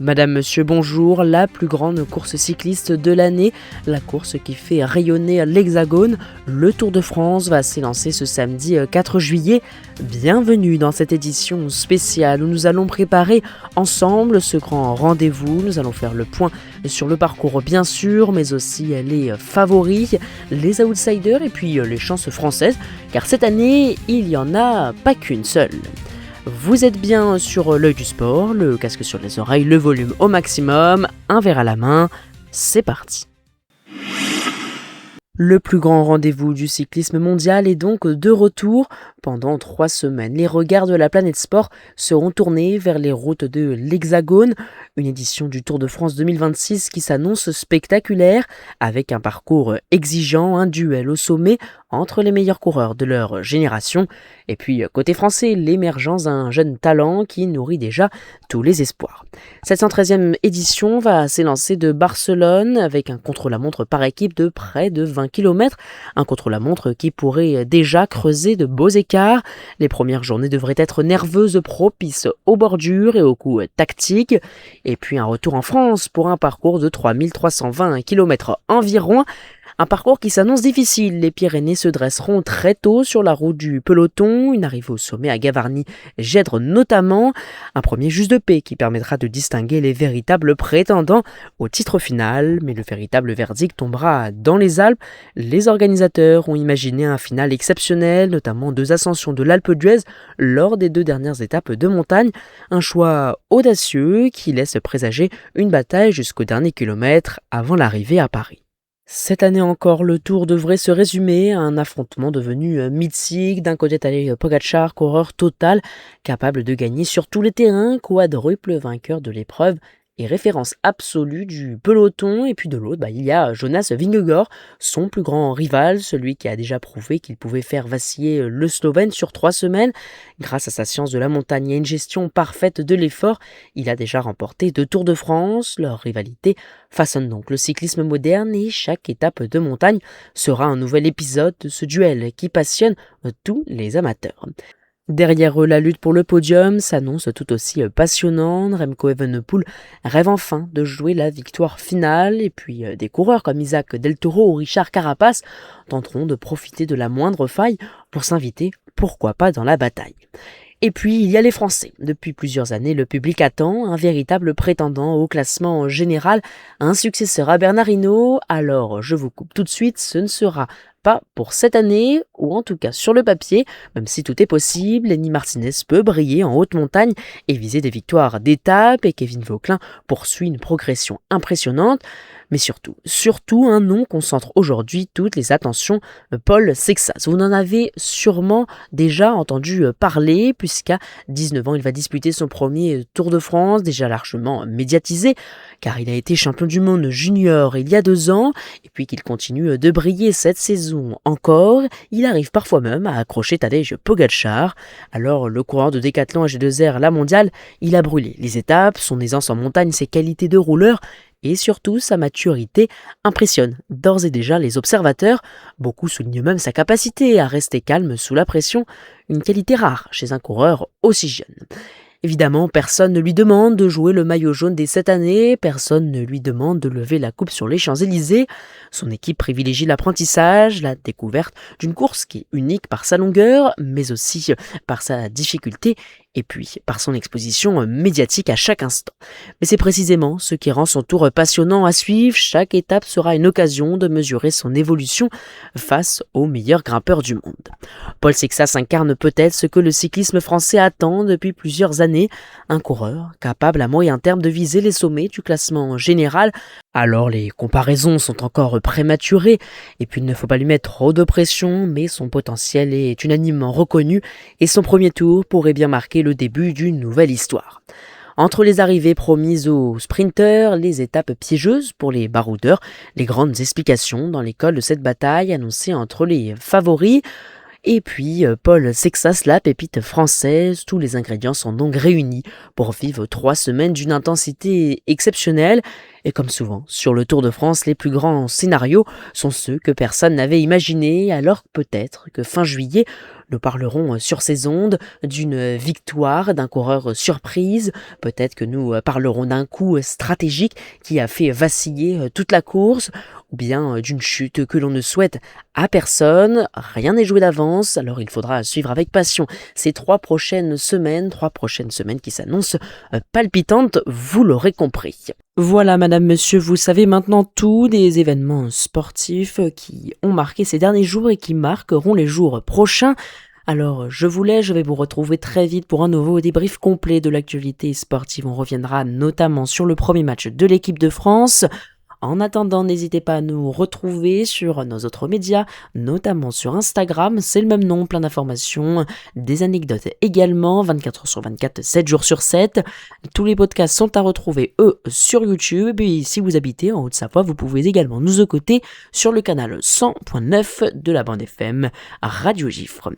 Madame, monsieur, bonjour. La plus grande course cycliste de l'année, la course qui fait rayonner l'Hexagone, le Tour de France va s'élancer ce samedi 4 juillet. Bienvenue dans cette édition spéciale où nous allons préparer ensemble ce grand rendez-vous. Nous allons faire le point sur le parcours bien sûr, mais aussi les favoris, les outsiders et puis les chances françaises, car cette année, il n'y en a pas qu'une seule. Vous êtes bien sur l'œil du sport, le casque sur les oreilles, le volume au maximum, un verre à la main, c'est parti. Le plus grand rendez-vous du cyclisme mondial est donc de retour. Pendant 3 semaines, les regards de la planète sport seront tournés vers les routes de l'Hexagone, une édition du Tour de France 2026 qui s'annonce spectaculaire, avec un parcours exigeant, un duel au sommet entre les meilleurs coureurs de leur génération, et puis côté français, l'émergence d'un jeune talent qui nourrit déjà tous les espoirs. Cette 113e édition va s'élancer de Barcelone avec un contre-la-montre par équipe de près de 20 km, un contre-la-montre qui pourrait déjà creuser de beaux écarts. Les premières journées devraient être nerveuses, propices aux bordures et aux coups tactiques, et puis un retour en France pour un parcours de 3320 km environ. Un parcours qui s'annonce difficile, les Pyrénées se dresseront très tôt sur la route du peloton, une arrivée au sommet à Gavarnie-Gèdre notamment, un premier juste de paix qui permettra de distinguer les véritables prétendants au titre final, mais le véritable verdict tombera dans les Alpes. Les organisateurs ont imaginé un final exceptionnel, notamment 2 ascensions de l'Alpe d'Huez lors des 2 dernières étapes de montagne, un choix audacieux qui laisse présager une bataille jusqu'au dernier kilomètre avant l'arrivée à Paris. Cette année encore, le Tour devrait se résumer à un affrontement devenu mythique. D'un côté, Tadej Pogačar, coureur total, capable de gagner sur tous les terrains, quadruple vainqueur de l'épreuve et référence absolue du peloton. Et puis de l'autre, il y a Jonas Vingegaard, son plus grand rival, celui qui a déjà prouvé qu'il pouvait faire vaciller le Slovène sur 3 semaines. Grâce à sa science de la montagne et une gestion parfaite de l'effort, il a déjà remporté 2 Tours de France. Leur rivalité façonne donc le cyclisme moderne et chaque étape de montagne sera un nouvel épisode de ce duel qui passionne tous les amateurs. Derrière eux, la lutte pour le podium s'annonce tout aussi passionnante. Remco Evenepoel rêve enfin de jouer la victoire finale et puis des coureurs comme Isaac Del Toro ou Richard Carapaz tenteront de profiter de la moindre faille pour s'inviter, pourquoi pas, dans la bataille. Et puis, il y a les Français. Depuis plusieurs années, le public attend un véritable prétendant au classement général, un successeur à Bernard Hinault. Alors, je vous coupe tout de suite, ce ne sera pas pour cette année, ou en tout cas sur le papier, même si tout est possible. Lenny Martinez peut briller en haute montagne et viser des victoires d'étape, et Kevin Vauquelin poursuit une progression impressionnante. Mais surtout un nom concentre aujourd'hui toutes les attentions, Paul Sexas. Vous en avez sûrement déjà entendu parler, puisqu'à 19 ans, il va disputer son premier Tour de France, déjà largement médiatisé, car il a été champion du monde junior il y a 2 ans, et puis qu'il continue de briller cette saison encore, il arrive parfois même à accrocher Tadej Pogačar. Alors le coureur de décathlon AG2R, la mondiale, il a brûlé les étapes, son aisance en montagne, ses qualités de rouleur, et surtout sa maturité impressionne d'ores et déjà les observateurs. Beaucoup soulignent même sa capacité à rester calme sous la pression, une qualité rare chez un coureur aussi jeune. Évidemment, personne ne lui demande de jouer le maillot jaune dès cette année, personne ne lui demande de lever la coupe sur les Champs-Élysées. Son équipe privilégie l'apprentissage, la découverte d'une course qui est unique par sa longueur, mais aussi par sa difficulté, et puis par son exposition médiatique à chaque instant. Mais c'est précisément ce qui rend son tour passionnant à suivre. Chaque étape sera une occasion de mesurer son évolution face aux meilleurs grimpeurs du monde. Paul Sexas incarne peut-être ce que le cyclisme français attend depuis plusieurs années, un coureur capable à moyen terme de viser les sommets du classement général. Alors les comparaisons sont encore prématurées, et puis il ne faut pas lui mettre trop de pression, mais son potentiel est unanimement reconnu, et son premier tour pourrait bien marquer le début d'une nouvelle histoire. Entre les arrivées promises aux sprinteurs, les étapes piégeuses pour les baroudeurs, les grandes explications dans l'école de cette bataille annoncée entre les favoris, Et puis, Paul Sexas, la pépite française, tous les ingrédients sont donc réunis pour vivre 3 semaines d'une intensité exceptionnelle. Et comme souvent, sur le Tour de France, les plus grands scénarios sont ceux que personne n'avait imaginés, alors peut-être que fin juillet, nous parlerons sur ces ondes d'une victoire d'un coureur surprise, peut-être que nous parlerons d'un coup stratégique qui a fait vaciller toute la course, ou bien d'une chute que l'on ne souhaite à personne. Rien n'est joué d'avance, alors il faudra suivre avec passion ces 3 prochaines semaines qui s'annoncent palpitantes, vous l'aurez compris. Voilà, madame, monsieur, vous savez maintenant tout des événements sportifs qui ont marqué ces derniers jours et qui marqueront les jours prochains. Alors, je vous laisse, je vais vous retrouver très vite pour un nouveau débrief complet de l'actualité sportive. On reviendra notamment sur le premier match de l'équipe de France. En attendant, n'hésitez pas à nous retrouver sur nos autres médias, notamment sur Instagram, c'est le même nom, plein d'informations, des anecdotes également, 24h sur 24, 7 jours sur 7. Tous les podcasts sont à retrouver, eux, sur YouTube. Et si vous habitez en Haute-Savoie, vous pouvez également nous écouter sur le canal 100.9 de la bande FM Radio Gifre.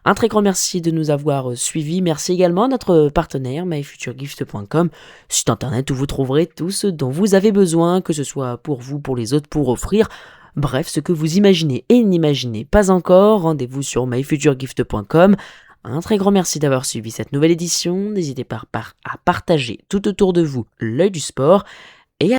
Un très grand merci de nous avoir suivis. Merci également à notre partenaire myfuturegift.com, site internet où vous trouverez tout ce dont vous avez besoin, que ce soit pour vous, pour les autres, pour offrir. Bref, ce que vous imaginez et n'imaginez pas encore, rendez-vous sur myfuturegift.com. Un très grand merci d'avoir suivi cette nouvelle édition. N'hésitez pas à partager tout autour de vous l'œil du sport.